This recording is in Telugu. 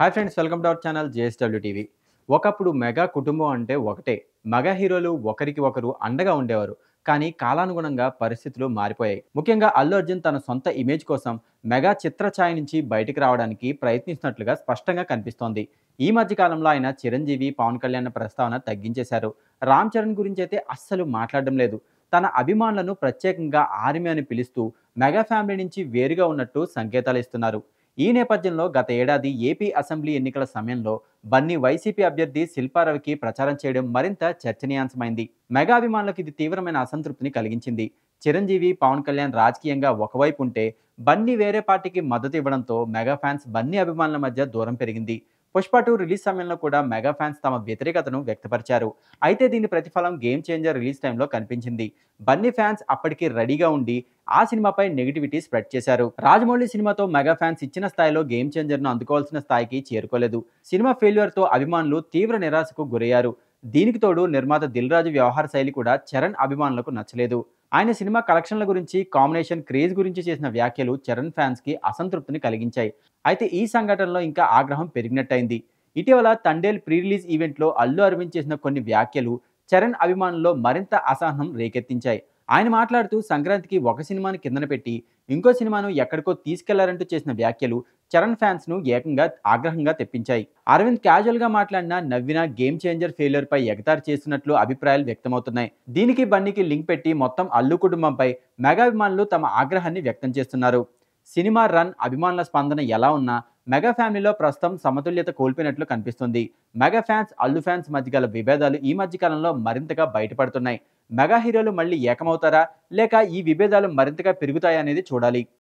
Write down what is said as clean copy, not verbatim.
Hi friends, welcome to our channel JSW TV. ఒకప్పుడు మెగా కుటుంబం అంటే ఒకటే. మెగా హీరోలు ఒకరికి ఒకరు అండగా ఉండేవారు. కానీ కాలానుగుణంగా పరిస్థితులు మారిపోయాయి. ముఖ్యంగా అల్లు అర్జున్ తన సొంత ఇమేజ్ కోసం మెగా చిత్ర ఛాయ నుంచి బయటికి రావడానికి ప్రయత్నిస్తున్నట్లుగా స్పష్టంగా కనిపిస్తోంది. ఈ మధ్య కాలంలో ఆయన చిరంజీవి, పవన్ కళ్యాణ్ ప్రస్తావన తగ్గించేశారు. రామ్ చరణ్ గురించి అయితే అస్సలు మాట్లాడడం లేదు. తన అభిమానులను ప్రత్యేకంగా ఆర్మీ అని పిలుస్తూ మెగా ఫ్యామిలీ నుంచి వేరుగా ఉన్నట్టు సంకేతాలు ఇస్తున్నారు. ఈ నేపథ్యంలో గత ఏడాది ఏపీ అసెంబ్లీ ఎన్నికల సమయంలో బన్నీ వైసీపీ అభ్యర్థి శిల్పారవికి ప్రచారం చేయడం మరింత చర్చనీయాంశమైంది. మెగా అభిమానులకు ఇది తీవ్రమైన అసంతృప్తిని కలిగించింది. చిరంజీవి, పవన్ కళ్యాణ్ రాజకీయంగా ఒకవైపు ఉంటే బన్నీ వేరే పార్టీకి మద్దతు ఇవ్వడంతో మెగా ఫ్యాన్స్ బన్నీ అభిమానుల మధ్య దూరం పెరిగింది. పుష్ప 2 రిలీజ్ సమయంలో కూడా మెగా ఫ్యాన్స్ తమ వ్యతిరేకతను వ్యక్తపరిచారు. అయితే దీని ప్రతిఫలం గేమ్ చేంజర్ రిలీజ్ టైంలో కనిపించింది. బన్నీ ఫ్యాన్స్ అప్పటికి రెడీగా ఉండి ఆ సినిమాపై నెగిటివిటీ స్ప్రెడ్ చేశారు. రాజమౌళి సినిమాతో మెగా ఫ్యాన్స్ ఇచ్చిన స్థాయిలో గేమ్ చేంజర్ను అందుకోవాల్సిన స్థాయికి చేరుకోలేదు. సినిమా ఫెయిల్యూర్తో అభిమానులు తీవ్ర నిరాశకు గురయ్యారు. దీనికి తోడు నిర్మాత దిల్ రాజు వ్యవహార శైలి కూడా చరణ్ అభిమానులకు నచ్చలేదు. ఆయన సినిమా కలెక్షన్ల గురించి, కాంబినేషన్ క్రేజ్ గురించి చేసిన వ్యాఖ్యలు చరణ్ ఫ్యాన్స్ కి అసంతృప్తిని కలిగించాయి. అయితే ఈ సంఘటనలో ఇంకా ఆగ్రహం పెరిగినట్టయింది. ఇటీవల తండేల్ ప్రీ రిలీజ్ ఈవెంట్లో అల్లు అరవింద్ చేసిన కొన్ని వ్యాఖ్యలు చరణ్ అభిమానుల్లో మరింత అసహనం రేకెత్తించాయి. ఆయన మాట్లాడుతూ సంక్రాంతికి ఒక సినిమాను కిందన పెట్టి ఇంకో సినిమాను ఎక్కడికో తీసుకెళ్లారంటూ చేసిన వ్యాఖ్యలు చరణ్ ఫ్యాన్స్ ను ఏకంగా ఆగ్రహంగా తెప్పించాయి. అరవింద్ క్యాజువల్ గా మాట్లాడినా, నవ్వినా గేమ్ చేంజర్ ఫెయిల్యూర్ పై ఎగతాళి చేస్తున్నట్లు అభిప్రాయాలు వ్యక్తమవుతున్నాయి. దీనికి బన్నీకి లింక్ పెట్టి మొత్తం అల్లు కుటుంబంపై మెగా అభిమానులు తమ ఆగ్రహాన్ని వ్యక్తం చేస్తున్నారు. సినిమా రన్, అభిమానుల స్పందన ఎలా ఉన్నా మెగా ఫ్యామిలీలో ప్రస్తుతం సమతుల్యత కోల్పోయినట్లు కనిపిస్తుంది. మెగా ఫ్యాన్స్, అల్లు ఫ్యాన్స్ మధ్య గల విభేదాలు ఈ మధ్య కాలంలో మరింతగా బయటపడుతున్నాయి. మెగా హీరోలు మళ్ళీ ఏకమవుతారా, లేక ఈ విభేదాలు మరింతగా పెరుగుతాయా అనేది చూడాలి.